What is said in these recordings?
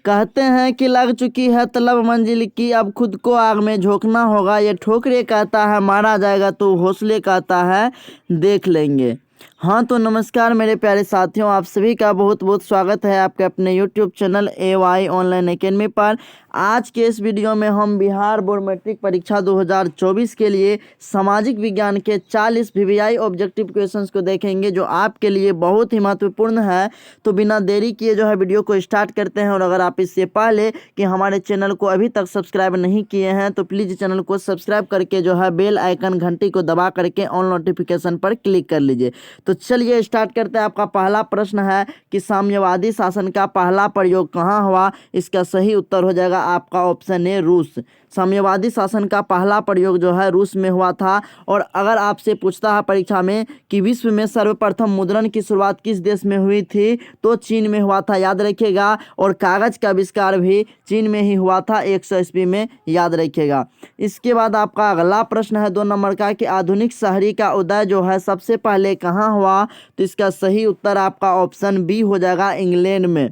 कहते हैं कि लग चुकी है तलब मंजिल की, अब खुद को आग में झोंकना होगा। ये ठोकरे कहता है मारा जाएगा, तो हौसले कहता है देख लेंगे। हाँ तो नमस्कार मेरे प्यारे साथियों, आप सभी का बहुत बहुत स्वागत है आपके अपने YouTube channel AY online academy पर। आज के इस वीडियो में हम बिहार बोर्ड मैट्रिक परीक्षा 2024 के लिए सामाजिक विज्ञान के 40 VVI ऑब्जेक्टिव क्वेश्चंस को देखेंगे, जो आपके लिए बहुत ही महत्वपूर्ण है। तो बिना देरी किए जो है वीडियो को स्टार्ट करते हैं। और अगर आप इससे पहले कि हमारे चैनल को अभी तक सब्सक्राइब नहीं किए हैं तो प्लीज़ चैनल को सब्सक्राइब करके जो है बेल आइकन घंटी को दबा करके ऑल नोटिफिकेशन पर क्लिक कर लीजिए। तो चलिए स्टार्ट करते हैं। आपका पहला प्रश्न है कि साम्यवादी शासन का पहला प्रयोग कहाँ हुआ। इसका सही उत्तर हो जाएगा आपका ऑप्शन ए रूस। साम्यवादी शासन का पहला प्रयोग जो है रूस में हुआ था। और अगर आपसे पूछता है परीक्षा में कि विश्व में सर्वप्रथम मुद्रण की शुरुआत किस देश में हुई थी, तो चीन में हुआ था, याद रखिएगा। और कागज का आविष्कार भी चीन में ही हुआ था 100 ईस्वी में, याद रखिएगा। इसके बाद आपका अगला प्रश्न है 2 नंबर का कि आधुनिक शहरी का उदय जो है सबसे पहले कहाँ हुआ। तो इसका सही उत्तर आपका ऑप्शन बी हो जाएगा इंग्लैंड में।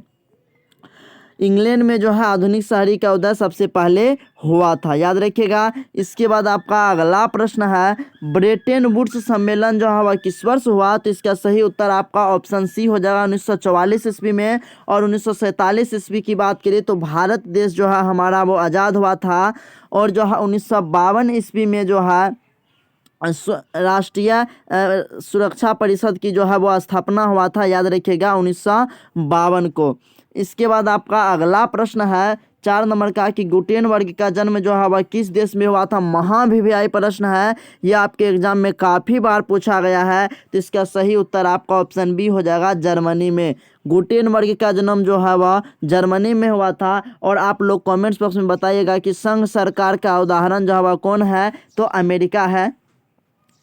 इंग्लैंड में जो है आधुनिक शहरी का उदय सबसे पहले हुआ था, याद रखिएगा। इसके बाद आपका अगला प्रश्न है ब्रेटन वुड्स सम्मेलन जो है किस वर्ष हुआ। तो इसका सही उत्तर आपका ऑप्शन सी हो जाएगा 1944 ईस्वी में। और 1947 ईस्वी की बात करें तो भारत देश जो है हमारा वो आज़ाद हुआ था। और जो है 1952 ईस्वी में जो है राष्ट्रीय सुरक्षा परिषद की जो है वो स्थापना हुआ था, याद रखिएगा 1952 को। इसके बाद आपका अगला प्रश्न है 4 नंबर का कि गुटेनबर्ग का जन्म जो है वह किस देश में हुआ था। VVI प्रश्न है, यह आपके एग्जाम में काफ़ी बार पूछा गया है। तो इसका सही उत्तर आपका ऑप्शन बी हो जाएगा जर्मनी में। गुटेनबर्ग का जन्म जो है वह जर्मनी में हुआ था। और आप लोग कमेंट्स बॉक्स में बताइएगा कि संघ सरकार का उदाहरण जो है वह कौन है, तो अमेरिका है।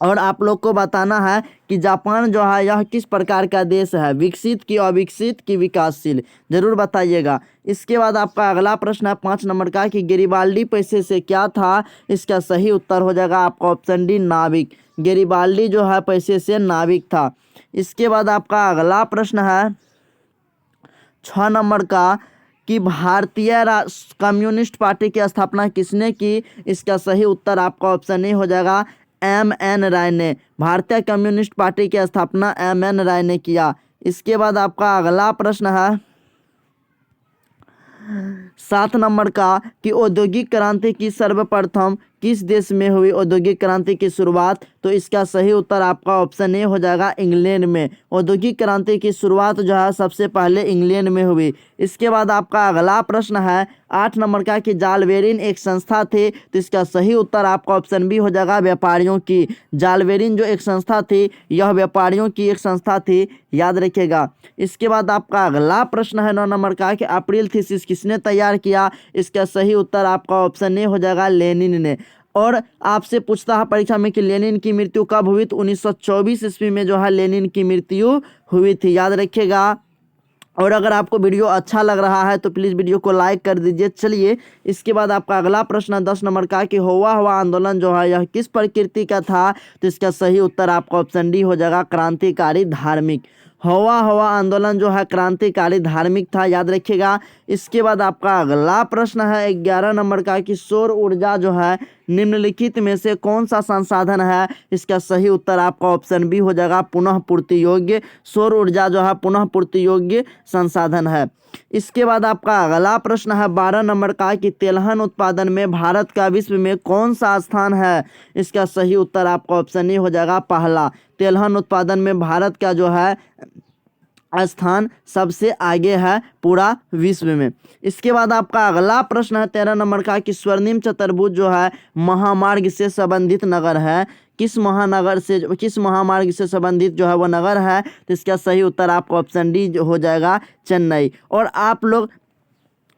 और आप लोग को बताना है कि जापान जो है यह किस प्रकार का देश है, विकसित की अविकसित की विकासशील, जरूर बताइएगा। इसके बाद आपका अगला प्रश्न है 5 नंबर का कि गेरिबाल्डी पैसे से क्या था। इसका सही उत्तर हो जाएगा आपका ऑप्शन डी नाविक। गेरिबाल्डी जो है पैसे से नाविक था। इसके बाद आपका अगला प्रश्न है 6 नंबर का कि भारतीय कम्युनिस्ट पार्टी की स्थापना किसने की। इसका सही उत्तर आपका ऑप्शन ए हो जाएगा MN राय ने। भारतीय कम्युनिस्ट पार्टी की स्थापना MN राय ने किया। इसके बाद आपका अगला प्रश्न है 7 नंबर का कि औद्योगिक क्रांति की सर्वप्रथम किस देश में हुई औद्योगिक क्रांति की शुरुआत। तो इसका सही उत्तर आपका ऑप्शन ए हो जाएगा इंग्लैंड में। औद्योगिक क्रांति की शुरुआत जो है सबसे पहले इंग्लैंड में हुई। इसके बाद आपका अगला प्रश्न है 8 नंबर का कि जालवेरिन एक संस्था थी। तो इसका सही उत्तर आपका ऑप्शन बी हो जाएगा व्यापारियों की। जालवेरिन जो एक संस्था थी यह व्यापारियों की एक संस्था थी, याद रखिएगा। इसके बाद आपका अगला प्रश्न है 9 नंबर का कि अप्रैल थीसिस किसने तैयार किया। इसका सही उत्तर आपका ऑप्शन ए हो जाएगा लेनिन ने। और आपसे पूछता है परीक्षा में कि लेनिन की मृत्यु कब हुई। तो 1924 ईस्वी में जो है लेनिन की मृत्यु हुई थी, याद रखिएगा। और अगर आपको वीडियो अच्छा लग रहा है तो प्लीज़ वीडियो को लाइक कर दीजिए। चलिए इसके बाद आपका अगला प्रश्न 10 नंबर का कि हुआ आंदोलन जो है यह किस प्रकृति का था। तो इसका सही उत्तर आपका ऑप्शन डी हो जाएगा क्रांतिकारी धार्मिक। हुआ आंदोलन जो है क्रांतिकारी धार्मिक था, याद रखिएगा। इसके बाद आपका अगला प्रश्न है 11 नंबर का कि सौर ऊर्जा जो है निम्नलिखित में से कौन सा संसाधन है। इसका सही उत्तर आपका ऑप्शन बी हो जाएगा पुनः पूर्ति योग्य। सौर ऊर्जा जो है पुनः पूर्ति योग्य संसाधन है। इसके बाद आपका अगला प्रश्न है 12 नंबर का कि तेलहन उत्पादन में भारत का विश्व में कौन सा स्थान है। इसका सही उत्तर आपका ऑप्शन ए हो जाएगा पहला। तेलहन उत्पादन में भारत का जो है स्थान सबसे आगे है पूरा विश्व में। इसके बाद आपका अगला प्रश्न है 13 नंबर का कि स्वर्णिम चतुर्भुज जो है महामार्ग से संबंधित नगर है। किस महामार्ग से संबंधित जो है वो नगर है। तो इसका सही उत्तर आपका ऑप्शन डी हो जाएगा चेन्नई। और आप लोग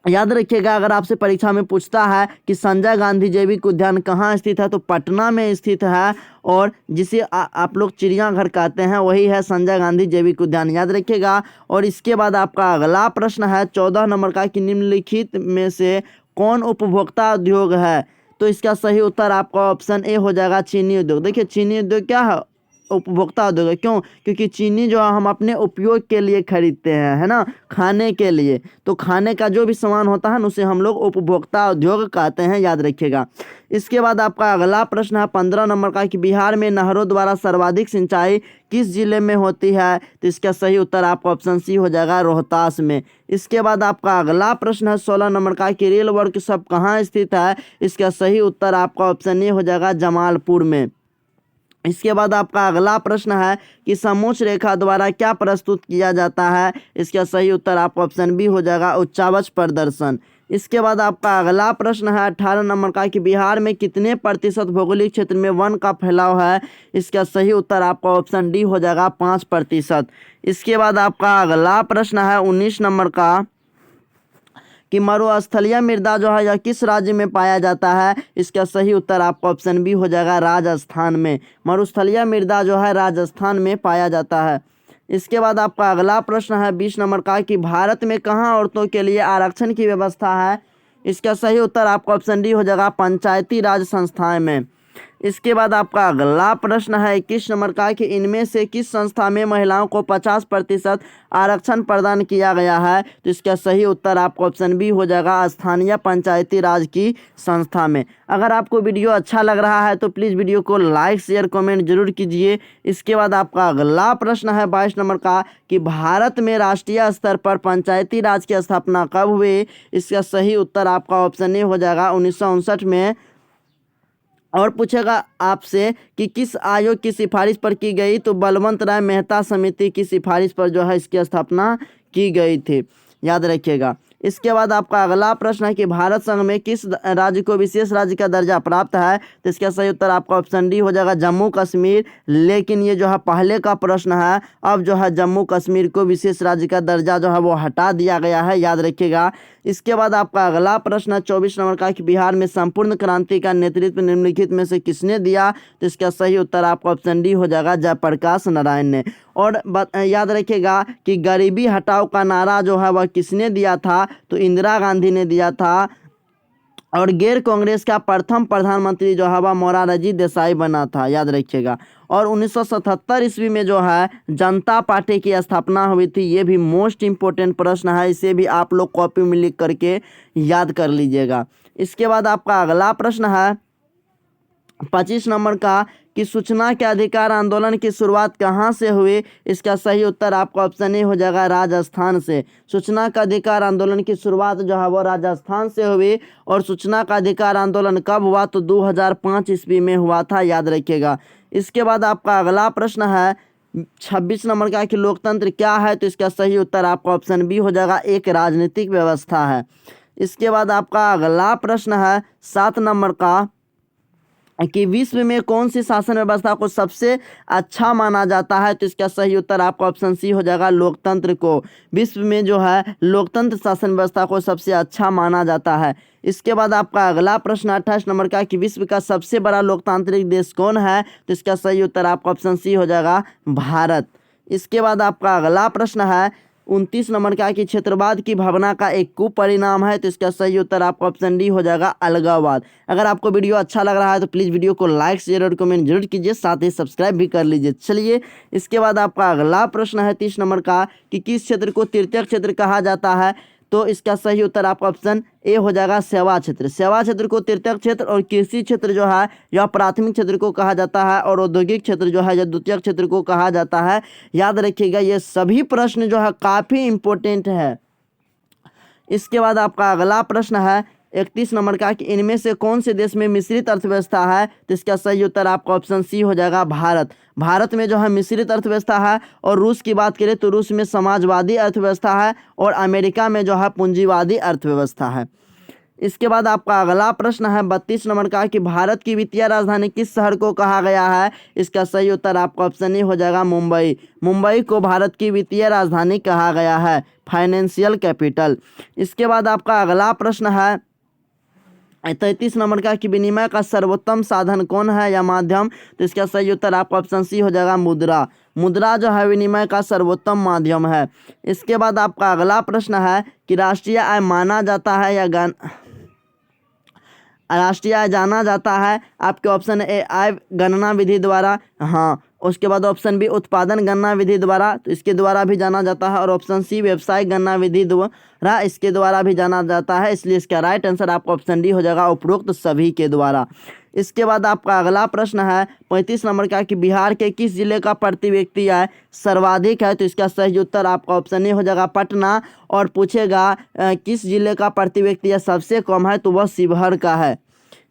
याद रखिएगा अगर आपसे परीक्षा में पूछता है कि संजय गांधी जैविक उद्यान कहाँ स्थित है, तो पटना में स्थित है। और जिसे आप लोग चिड़ियाघर कहते हैं वही है संजय गांधी जैविक उद्यान, याद रखिएगा। और इसके बाद आपका अगला प्रश्न है 14 नंबर का कि निम्नलिखित में से कौन उपभोक्ता उद्योग है। तो इसका सही उत्तर आपका ऑप्शन ए हो जाएगा चीनी उद्योग। देखिए चीनी उद्योग क्या है, उपभोक्ता उद्योग है। क्यों? क्योंकि चीनी जो है हम अपने उपयोग के लिए खरीदते हैं, है ना, खाने के लिए। तो खाने का जो भी सामान होता है ना उसे हम लोग उपभोक्ता उद्योग कहते हैं, याद रखिएगा। इसके बाद आपका अगला प्रश्न है 15 नंबर का कि बिहार में नहरों द्वारा सर्वाधिक सिंचाई किस जिले में होती है? तो इसका सही उत्तर आपका ऑप्शन सी हो जाएगा, रोहतास में। इसके बाद आपका अगला प्रश्न है 16 नंबर का कि रेल वर्कशॉप कहाँ स्थित है? इसका सही उत्तर आपका ऑप्शन ए हो जाएगा, जमालपुर में। इसके बाद आपका अगला प्रश्न है कि समोच्च रेखा द्वारा क्या प्रस्तुत किया जाता है? इसका सही उत्तर आपका ऑप्शन बी हो जाएगा, उच्चावच प्रदर्शन। इसके बाद आपका अगला प्रश्न है 18 नंबर का कि बिहार में कितने प्रतिशत भौगोलिक क्षेत्र में वन का फैलाव है? इसका सही उत्तर आपका ऑप्शन डी हो जाएगा, 5%। इसके बाद आपका अगला प्रश्न है 19 नंबर का कि मरुस्थलीय मृदा जो है यह किस राज्य में पाया जाता है? इसका सही उत्तर आपका ऑप्शन बी हो जाएगा, राजस्थान में। मरुस्थलीय मृदा जो है राजस्थान में पाया जाता है। इसके बाद आपका अगला प्रश्न है 20 नंबर का कि भारत में कहाँ औरतों के लिए आरक्षण की व्यवस्था है? इसका सही उत्तर आपका ऑप्शन डी हो जाएगा, पंचायती राज संस्थाएं में। इसके बाद आपका अगला प्रश्न है 21 नंबर का कि इनमें से किस संस्था में महिलाओं को 50% आरक्षण प्रदान किया गया है? तो इसका सही उत्तर आपका ऑप्शन बी हो जाएगा, स्थानीय पंचायती राज की संस्था में। अगर आपको वीडियो अच्छा लग रहा है तो प्लीज़ वीडियो को लाइक शेयर कमेंट जरूर कीजिए। इसके बाद आपका अगला प्रश्न है 22 नंबर का कि भारत में राष्ट्रीय स्तर पर पंचायती राज की स्थापना कब हुई? इसका सही उत्तर आपका ऑप्शन ए हो जाएगा, 1959 में। और पूछेगा आपसे कि किस आयोग की सिफारिश पर की गई? तो बलवंत राय मेहता समिति की सिफारिश पर जो है इसकी स्थापना की गई थी, याद रखिएगा। इसके बाद आपका अगला प्रश्न है कि भारत संघ में किस राज्य को विशेष राज्य का दर्जा प्राप्त है? तो इसका सही उत्तर आपका ऑप्शन डी हो जाएगा, जम्मू कश्मीर। लेकिन ये जो है पहले का प्रश्न है, अब जो है जम्मू कश्मीर को विशेष राज्य का दर्जा जो है वो हटा दिया गया है, याद रखिएगा। इसके बाद आपका अगला प्रश्न है 24 नंबर का कि बिहार में संपूर्ण क्रांति का नेतृत्व निम्नलिखित में से किसने दिया? तो इसका सही उत्तर आपका ऑप्शन डी हो जाएगा, जयप्रकाश नारायण ने। और याद रखिएगा कि गरीबी हटाओ का नारा जो है वह किसने दिया था? तो इंदिरा गांधी ने दिया था। और गैर कांग्रेस का प्रथम प्रधानमंत्री जो है वह मोरारजी देसाई बना था, याद रखिएगा। और 1977 ईस्वी में जो है जनता पार्टी की स्थापना हुई थी। ये भी मोस्ट इम्पोर्टेंट प्रश्न है, इसे भी आप लोग कॉपी में लिख करके याद कर लीजिएगा। इसके बाद आपका अगला प्रश्न है 25 नंबर का कि सूचना के अधिकार आंदोलन की शुरुआत कहाँ से हुई? इसका सही उत्तर आपका ऑप्शन ए हो जाएगा, राजस्थान से। सूचना का अधिकार आंदोलन की शुरुआत जो है वो राजस्थान से हुई। और सूचना का अधिकार आंदोलन कब हुआ? तो 2005 ईस्वी में हुआ था, याद रखिएगा। इसके बाद आपका अगला प्रश्न है 26 नंबर का कि लोकतंत्र क्या है? तो इसका सही उत्तर आपका ऑप्शन बी हो जाएगा, एक राजनीतिक व्यवस्था है। इसके बाद आपका अगला प्रश्न है 7 नंबर का कि विश्व में कौन सी शासन व्यवस्था को सबसे अच्छा माना जाता है? तो इसका सही उत्तर आपका ऑप्शन सी हो जाएगा, लोकतंत्र को। विश्व में जो है लोकतंत्र शासन व्यवस्था को सबसे अच्छा माना जाता है। इसके बाद आपका अगला प्रश्न 28 नंबर का कि विश्व का सबसे बड़ा लोकतांत्रिक देश कौन है? तो इसका सही उत्तर आपका ऑप्शन सी हो जाएगा, भारत। इसके बाद आपका अगला प्रश्न है 29 नंबर का कि क्षेत्रवाद की भावना का एक कुपरिणाम है? तो इसका सही उत्तर आपका ऑप्शन डी हो जाएगा, अलगाववाद। अगर आपको वीडियो अच्छा लग रहा है तो प्लीज़ वीडियो को लाइक शेयर और कमेंट जरूर कीजिए, साथ ही सब्सक्राइब भी कर लीजिए। चलिए इसके बाद आपका अगला प्रश्न है 30 नंबर का कि किस क्षेत्र को तृतीय क्षेत्र कहा जाता है? तो इसका सही उत्तर आपका ऑप्शन ए हो जाएगा, सेवा क्षेत्र। सेवा क्षेत्र को तृतीय क्षेत्र और कृषि क्षेत्र जो है यह प्राथमिक क्षेत्र को कहा जाता है। और औद्योगिक क्षेत्र जो है यह द्वितीय क्षेत्र को कहा जाता है, याद रखिएगा। ये सभी प्रश्न जो है काफ़ी इम्पोर्टेंट है। इसके बाद आपका अगला प्रश्न है 31 नंबर का कि इनमें से कौन से देश में मिश्रित अर्थव्यवस्था है? तो इसका सही उत्तर आपका ऑप्शन सी हो जाएगा, भारत। भारत में जो है मिश्रित अर्थव्यवस्था है। और रूस की बात करें तो रूस में समाजवादी अर्थव्यवस्था है। और अमेरिका में जो है पूंजीवादी अर्थव्यवस्था है। इसके बाद आपका अगला प्रश्न है 32 नंबर का कि भारत की वित्तीय राजधानी किस शहर को कहा गया है? इसका सही उत्तर आपका ऑप्शन ए हो जाएगा, मुंबई। मुंबई को भारत की वित्तीय राजधानी कहा गया है, फाइनेंशियल कैपिटल। इसके बाद आपका अगला प्रश्न है 33 नंबर का कि विनिमय का सर्वोत्तम साधन कौन है या माध्यम? तो इसका सही उत्तर आपका ऑप्शन सी हो जाएगा, मुद्रा। मुद्रा जो है विनिमय का सर्वोत्तम माध्यम है। इसके बाद आपका अगला प्रश्न है कि राष्ट्रीय आय माना जाता है या राष्ट्रीय आय जाना जाता है? आपके ऑप्शन ए आय गणना विधि द्वारा। हाँ, उसके बाद ऑप्शन बी उत्पादन गणना विधि द्वारा, तो इसके द्वारा भी जाना जाता है। और ऑप्शन सी व्यावसायिक गणना विधि द्वारा, इसके द्वारा भी जाना जाता है। इसलिए इसका राइट आंसर आपका ऑप्शन डी हो जाएगा, उपरोक्त सभी के द्वारा। इसके बाद आपका अगला प्रश्न है 35 नंबर का कि बिहार के किस जिले का प्रति व्यक्ति आय सर्वाधिक है, तो इसका सही उत्तर आपका ऑप्शन ए हो जाएगा पटना। और पूछेगा किस जिले का प्रति व्यक्ति आय सबसे कम है, तो वह शिवहर का है।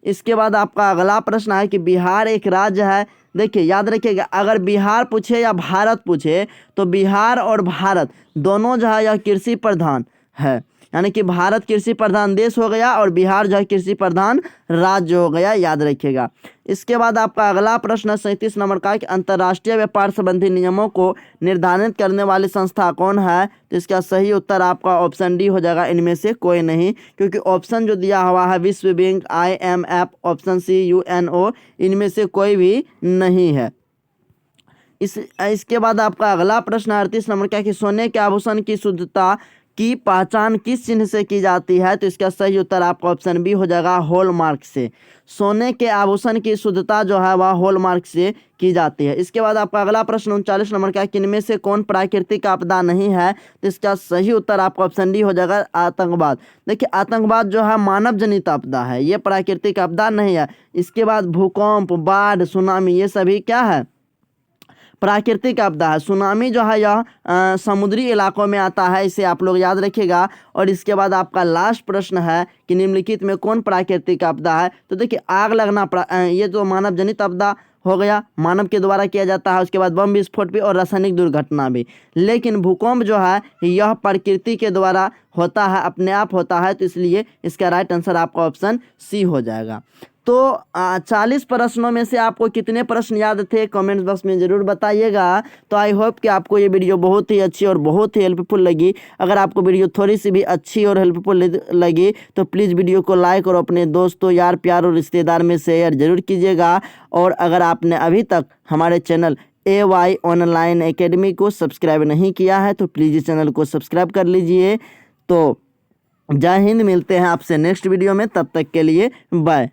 इसके बाद आपका अगला प्रश्न है कि बिहार एक राज्य है। देखिए याद रखिएगा, अगर बिहार पूछे या भारत पूछे तो बिहार और भारत दोनों जो है यह कृषि प्रधान है, यानी कि भारत कृषि प्रधान देश हो गया और बिहार जो है कृषि प्रधान राज्य हो गया, याद रखिएगा। इसके बाद आपका अगला प्रश्न 37 नंबर का कि अंतर्राष्ट्रीय व्यापार संबंधी नियमों को निर्धारित करने वाली संस्था कौन है, तो इसका सही उत्तर आपका ऑप्शन डी हो जाएगा, इनमें से कोई नहीं, क्योंकि ऑप्शन जो दिया हुआ है विश्व bank, IMF, option C UNO, इनमें से कोई भी नहीं है। इसके बाद आपका अगला प्रश्न 38 नंबर का कि सोने के आभूषण की शुद्धता की पहचान किस चिन्ह से की जाती है, तो इसका सही उत्तर आपका ऑप्शन बी हो जाएगा, हॉलमार्क से। सोने के आभूषण की शुद्धता जो है वह हॉलमार्क से की जाती है। इसके बाद आपका अगला प्रश्न 39 नंबर का कि इनमें से कौन प्राकृतिक आपदा नहीं है, तो इसका सही उत्तर आपका ऑप्शन डी हो जाएगा, आतंकवाद। देखिए आतंकवाद जो है मानव जनित आपदा है, ये प्राकृतिक आपदा नहीं है। इसके बाद भूकंप, बाढ़, सुनामी, ये सभी क्या है, प्राकृतिक आपदा है। सुनामी जो है यह समुद्री इलाकों में आता है, इसे आप लोग याद रखिएगा। और इसके बाद आपका लास्ट प्रश्न है कि निम्नलिखित में कौन प्राकृतिक आपदा है, तो देखिए आग लगना ये तो मानव जनित आपदा हो गया, मानव के द्वारा किया जाता है। उसके बाद बम विस्फोट भी और रासायनिक दुर्घटना भी। लेकिन भूकंप जो है यह प्रकृति के द्वारा होता है, अपने आप होता है, तो इसलिए इसका राइट आंसर आपका ऑप्शन सी हो जाएगा। तो 40 प्रश्नों में से आपको कितने प्रश्न याद थे कमेंट बॉक्स में ज़रूर बताइएगा। तो आई होप कि आपको ये वीडियो बहुत ही अच्छी और बहुत ही हेल्पफुल लगी। अगर आपको वीडियो थोड़ी सी भी अच्छी और हेल्पफुल लगी तो प्लीज़ वीडियो को लाइक और अपने दोस्तों, यार, प्यार और रिश्तेदार में शेयर जरूर कीजिएगा। और अगर आपने अभी तक हमारे चैनल AY ऑनलाइन एकेडमी को सब्सक्राइब नहीं किया है तो प्लीज़ इस चैनल को सब्सक्राइब कर लीजिए। तो जय हिंद, मिलते हैं आपसे नेक्स्ट वीडियो में, तब तक के लिए बाय।